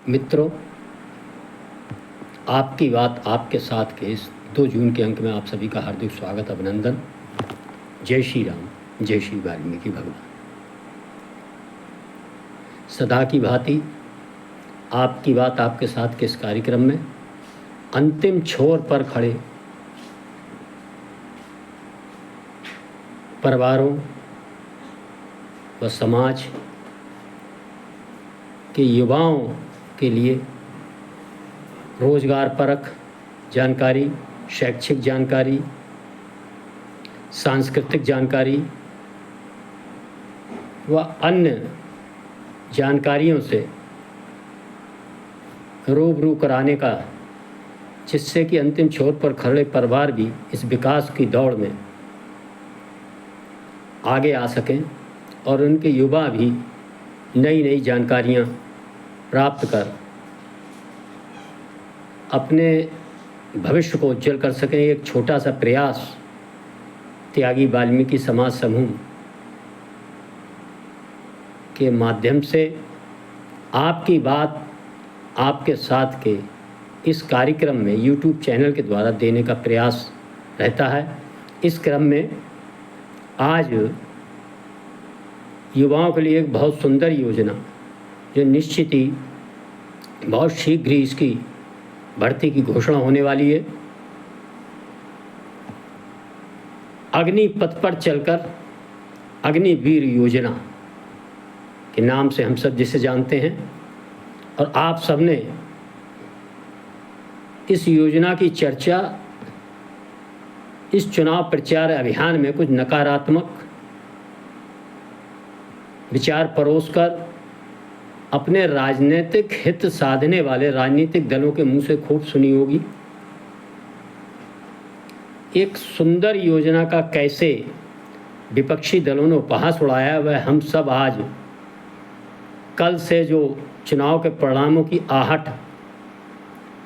मित्रों, आपकी बात आपके साथ के इस 2 जून के अंक में आप सभी का हार्दिक स्वागत, अभिनंदन। जय श्री राम, जय श्री वाल्मीकि भगवान। सदा की भांति आपकी बात आपके साथ के इस कार्यक्रम में अंतिम छोर पर खड़े परिवारों व समाज के युवाओं के लिए रोजगार परक जानकारी, शैक्षिक जानकारी, सांस्कृतिक जानकारी व अन्य जानकारियों से रूबरू कराने का, जिससे कि अंतिम छोर पर खड़े परिवार भी इस विकास की दौड़ में आगे आ सकें और उनके युवा भी नई नई जानकारियाँ प्राप्त कर अपने भविष्य को उज्जवल कर सकें। एक छोटा सा प्रयास त्यागी वाल्मीकि समाज समूह के माध्यम से आपकी बात आपके साथ के इस कार्यक्रम में YouTube चैनल के द्वारा देने का प्रयास रहता है। इस क्रम में आज युवाओं के लिए एक बहुत सुंदर योजना, जो निश्चित ही बहुत शीघ्र ही इसकी भर्ती की घोषणा होने वाली है। अग्नि पथ पर चलकर अग्निवीर योजना के नाम से हम सब जिसे जानते हैं, और आप सबने इस योजना की चर्चा इस चुनाव प्रचार अभियान में कुछ नकारात्मक विचार परोसकर अपने राजनीतिक हित साधने वाले राजनीतिक दलों के मुंह से खूब सुनी होगी। एक सुंदर योजना का कैसे विपक्षी दलों ने उपहास उड़ाया, वह हम सब आज कल से जो चुनाव के परिणामों की आहट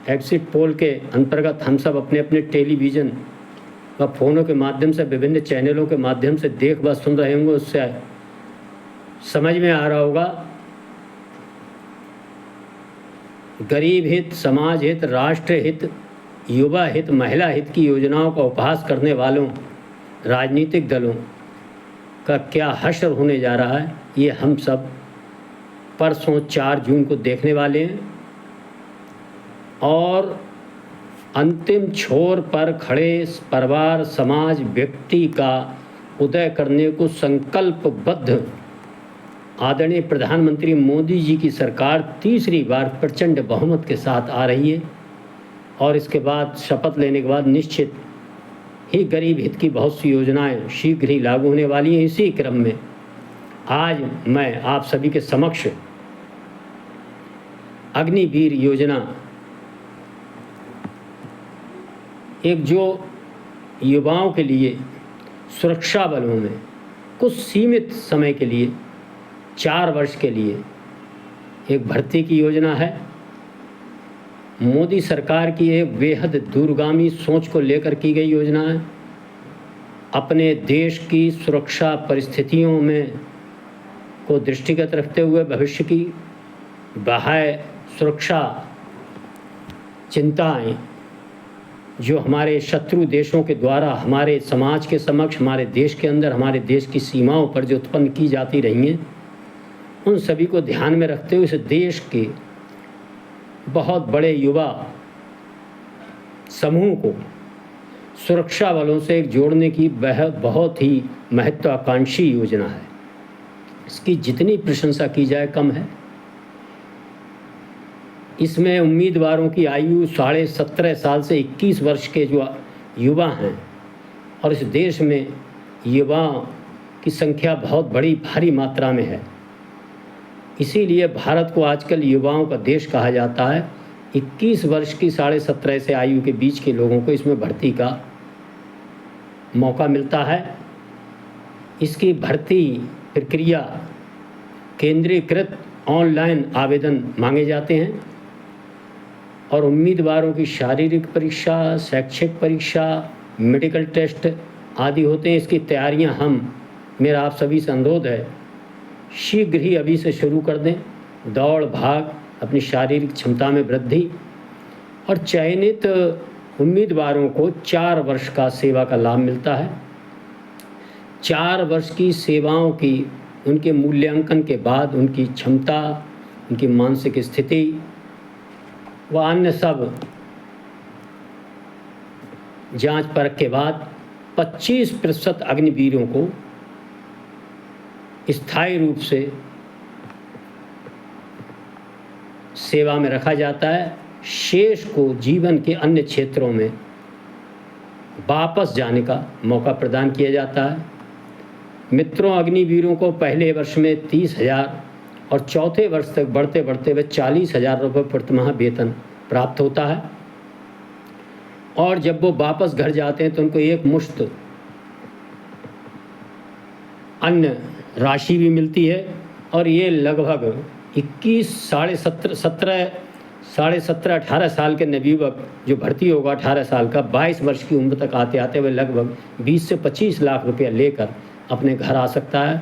एग्जिट पोल के अंतर्गत हम सब अपने अपने टेलीविज़न व फ़ोनों के माध्यम से, विभिन्न चैनलों के माध्यम से देख व सुन रहे होंगे, उससे समझ में आ रहा होगा। गरीब हित, समाज हित, राष्ट्र हित, युवा हित, महिला हित की योजनाओं का उपहास करने वालों राजनीतिक दलों का क्या हश्र होने जा रहा है, ये हम सब परसों 4 जून को देखने वाले हैं। और अंतिम छोर पर खड़े परिवार, समाज, व्यक्ति का उदय करने को संकल्पबद्ध आदरणीय प्रधानमंत्री मोदी जी की सरकार तीसरी बार प्रचंड बहुमत के साथ आ रही है। और इसके बाद शपथ लेने के बाद निश्चित ही गरीब हित की बहुत सी योजनाएं शीघ्र ही लागू होने वाली हैं। इसी क्रम में आज मैं आप सभी के समक्ष अग्निवीर योजना, एक जो युवाओं के लिए सुरक्षा बलों में कुछ सीमित समय के लिए 4 वर्ष के लिए एक भर्ती की योजना है। मोदी सरकार की एक बेहद दूरगामी सोच को लेकर की गई योजना है। अपने देश की सुरक्षा परिस्थितियों में को दृष्टिगत रखते हुए भविष्य की बाह्य सुरक्षा चिंताएं जो हमारे शत्रु देशों के द्वारा हमारे समाज के समक्ष, हमारे देश के अंदर, हमारे देश की सीमाओं पर जो उत्पन्न की जाती रही हैं, उन सभी को ध्यान में रखते हुए इस देश के बहुत बड़े युवा समूह को सुरक्षा बलों से एक जोड़ने की वह बहुत ही महत्वाकांक्षी योजना है। इसकी जितनी प्रशंसा की जाए कम है। इसमें उम्मीदवारों की आयु 17.5 साल से 21 वर्ष के जो युवा हैं, और इस देश में युवाओं की संख्या बहुत बड़ी भारी मात्रा में है। इसीलिए भारत को आजकल युवाओं का देश कहा जाता है। 21 वर्ष की 17.5 से आयु के बीच के लोगों को इसमें भर्ती का मौका मिलता है। इसकी भर्ती प्रक्रिया केंद्रीकृत ऑनलाइन आवेदन मांगे जाते हैं, और उम्मीदवारों की शारीरिक परीक्षा, शैक्षिक परीक्षा, मेडिकल टेस्ट आदि होते हैं। इसकी तैयारियां मेरा आप सभी से अनुरोध है शीघ्र ही अभी से शुरू कर दें। दौड़ भाग अपनी शारीरिक क्षमता में वृद्धि और चयनित उम्मीदवारों को 4 वर्ष का सेवा का लाभ मिलता है। 4 वर्ष की सेवाओं की उनके मूल्यांकन के बाद उनकी क्षमता, उनकी मानसिक स्थिति व अन्य सब जांच परख के बाद 25% अग्निवीरों को स्थायी रूप से सेवा में रखा जाता है। शेष को जीवन के अन्य क्षेत्रों में वापस जाने का मौका प्रदान किया जाता है। मित्रों, अग्निवीरों को पहले वर्ष में 30,000 और चौथे वर्ष तक बढ़ते बढ़ते हुए 40,000 रुपये प्रतिमाह वेतन प्राप्त होता है। और जब वो वापस घर जाते हैं तो उनको एक मुश्त अन्य राशि भी मिलती है। और ये लगभग 18 साल के नवयुवक जो भर्ती होगा 18 साल का 22 वर्ष की उम्र तक आते आते वह लगभग 20 से 25 लाख रुपया लेकर अपने घर आ सकता है।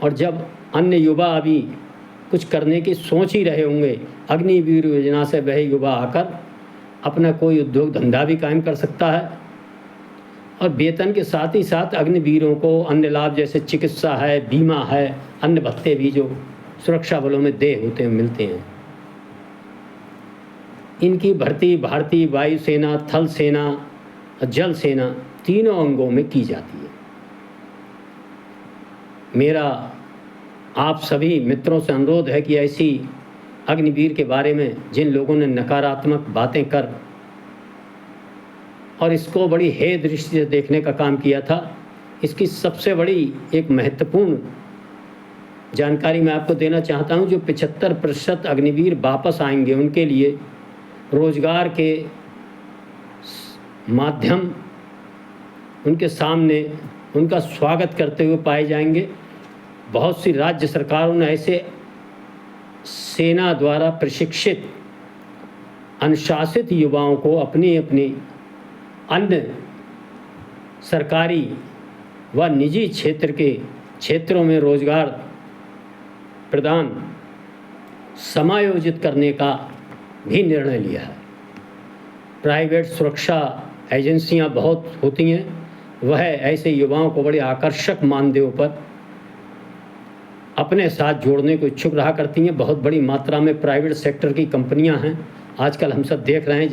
और जब अन्य युवा अभी कुछ करने की सोच ही रहे होंगे, अग्निवीर योजना से वह युवा आकर अपना कोई उद्योग धंधा भी कायम कर सकता है। और वेतन के साथ ही साथ अग्निवीरों को अन्य लाभ जैसे चिकित्सा है, बीमा है, अन्य भत्ते भी जो सुरक्षा बलों में देय होते हैं मिलते हैं। इनकी भर्ती भारतीय वायुसेना, थल सेना और जल सेना तीनों अंगों में की जाती है। मेरा आप सभी मित्रों से अनुरोध है कि ऐसी अग्निवीर के बारे में जिन लोगों ने नकारात्मक बातें कर और इसको बड़ी हे दृष्टि से देखने का काम किया था, इसकी सबसे बड़ी एक महत्वपूर्ण जानकारी मैं आपको देना चाहता हूं। जो 75% अग्निवीर वापस आएंगे उनके लिए रोजगार के माध्यम उनके सामने उनका स्वागत करते हुए पाए जाएंगे। बहुत सी राज्य सरकारों ने ऐसे सेना द्वारा प्रशिक्षित अनुशासित युवाओं को अपनी अपनी अन्य सरकारी व निजी क्षेत्रों में रोजगार प्रदान समायोजित करने का भी निर्णय लिया है। प्राइवेट सुरक्षा एजेंसियां बहुत होती हैं, वह ऐसे युवाओं को बड़े आकर्षक मानदेयों पर अपने साथ जोड़ने को इच्छुक रहा करती हैं। बहुत बड़ी मात्रा में प्राइवेट सेक्टर की कंपनियां हैं। आजकल हम सब देख रहे हैं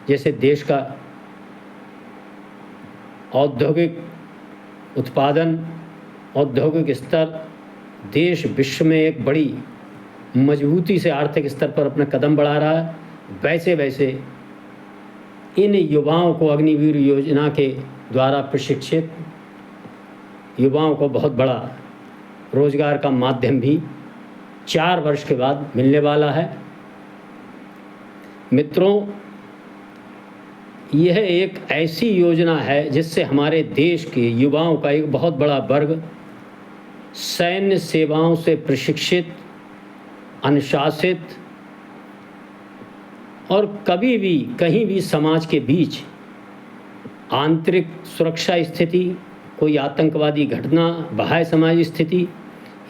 जैसे देश का औद्योगिक उत्पादन, औद्योगिक स्तर देश विश्व में एक बड़ी मजबूती से आर्थिक स्तर पर अपना कदम बढ़ा रहा है। वैसे वैसे इन युवाओं को अग्निवीर योजना के द्वारा प्रशिक्षित युवाओं को बहुत बड़ा रोजगार का माध्यम भी 4 वर्ष के बाद मिलने वाला है। मित्रों, यह एक ऐसी योजना है जिससे हमारे देश के युवाओं का एक बहुत बड़ा वर्ग सैन्य सेवाओं से प्रशिक्षित, अनुशासित और कभी भी कहीं भी समाज के बीच आंतरिक सुरक्षा स्थिति, कोई आतंकवादी घटना, बाह्य समाज स्थिति,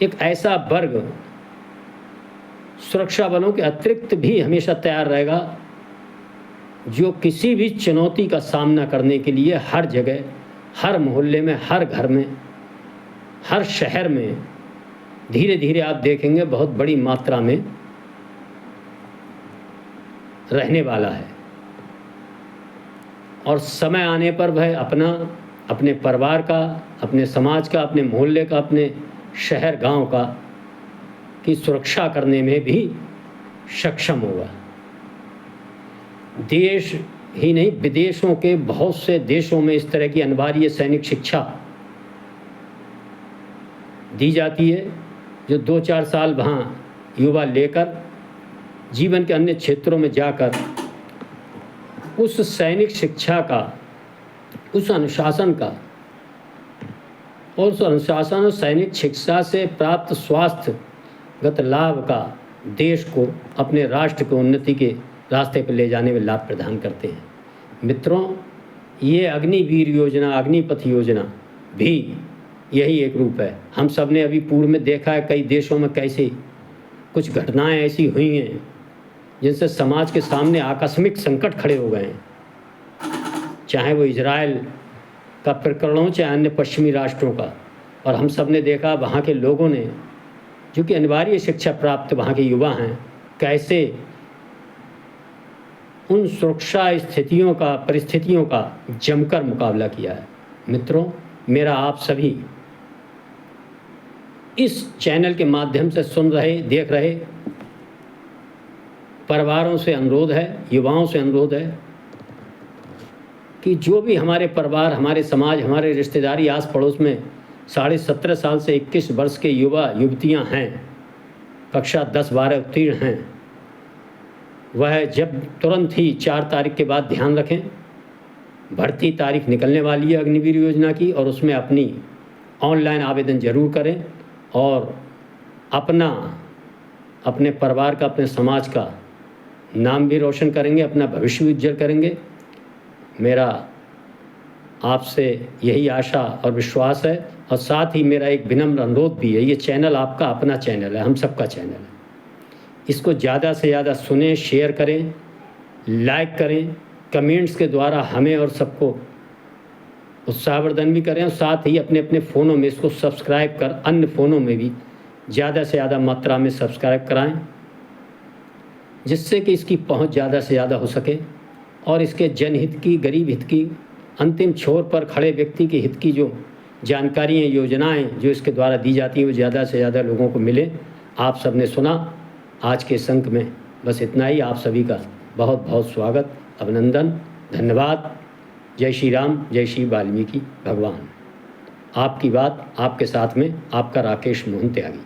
एक ऐसा वर्ग सुरक्षा बलों के अतिरिक्त भी हमेशा तैयार रहेगा जो किसी भी चुनौती का सामना करने के लिए हर जगह, हर मोहल्ले में, हर घर में, हर शहर में धीरे धीरे आप देखेंगे बहुत बड़ी मात्रा में रहने वाला है। और समय आने पर वह अपने परिवार का, अपने समाज का, अपने मोहल्ले का, अपने शहर गांव का की सुरक्षा करने में भी सक्षम होगा। देश ही नहीं, विदेशों के बहुत से देशों में इस तरह की अनिवार्य सैनिक शिक्षा दी जाती है, जो 2-4 साल वहाँ युवा लेकर जीवन के अन्य क्षेत्रों में जाकर उस सैनिक शिक्षा का, उस अनुशासन का और उस अनुशासन और सैनिक शिक्षा से प्राप्त स्वास्थ्यगत लाभ का देश को, अपने राष्ट्र को उन्नति के रास्ते पर ले जाने में लाभ प्रदान करते हैं। मित्रों, ये अग्निवीर योजना, अग्निपथ योजना भी यही एक रूप है। हम सब ने अभी पूर्व में देखा है कई देशों में कैसे कुछ घटनाएं ऐसी हुई हैं जिनसे समाज के सामने आकस्मिक संकट खड़े हो गए हैं, चाहे वो इजराइल का प्रकरण हो, चाहे अन्य पश्चिमी राष्ट्रों का। और हम सब ने देखा वहाँ के लोगों ने, जो कि अनिवार्य शिक्षा प्राप्त वहाँ के युवा हैं, कैसे उन सुरक्षा स्थितियों का, परिस्थितियों का जमकर मुकाबला किया है। मित्रों, मेरा आप सभी इस चैनल के माध्यम से सुन रहे, देख रहे परिवारों से अनुरोध है, युवाओं से अनुरोध है कि जो भी हमारे परिवार, हमारे समाज, हमारे रिश्तेदारी, आस पड़ोस में 17.5 साल से 21 वर्ष के युवा युवतियां हैं, कक्षा 10-12 उत्तीर्ण हैं, वह जब तुरंत ही 4 तारीख के बाद ध्यान रखें। भर्ती तारीख निकलने वाली है अग्निवीर योजना की, और उसमें अपनी ऑनलाइन आवेदन जरूर करें और अपने परिवार का, अपने समाज का नाम भी रोशन करेंगे, अपना भविष्य भी उज्जवल करेंगे। मेरा आपसे यही आशा और विश्वास है, और साथ ही मेरा एक विनम्र अनुरोध भी है। ये चैनल आपका अपना चैनल है, हम सबका चैनल है। इसको ज़्यादा से ज़्यादा सुनें, शेयर करें, लाइक करें, कमेंट्स के द्वारा हमें और सबको उत्साहवर्धन भी करें, और साथ ही अपने अपने फ़ोनों में इसको सब्सक्राइब कर अन्य फ़ोनों में भी ज़्यादा से ज़्यादा मात्रा में सब्सक्राइब कराएं, जिससे कि इसकी पहुंच ज़्यादा से ज़्यादा हो सके और इसके जनहित की, गरीब हित की, अंतिम छोर पर खड़े व्यक्ति के हित की जो जानकारियाँ, योजनाएं जो इसके द्वारा दी जाती हैं, वो ज़्यादा से ज़्यादा लोगों को मिले। आप सब ने सुना। आज के इस अंक में बस इतना ही। आप सभी का बहुत बहुत स्वागत, अभिनंदन, धन्यवाद। जय श्री राम, जय श्री वाल्मीकि भगवान। आपकी बात आपके साथ में, आपका राकेश मोहन त्यागी।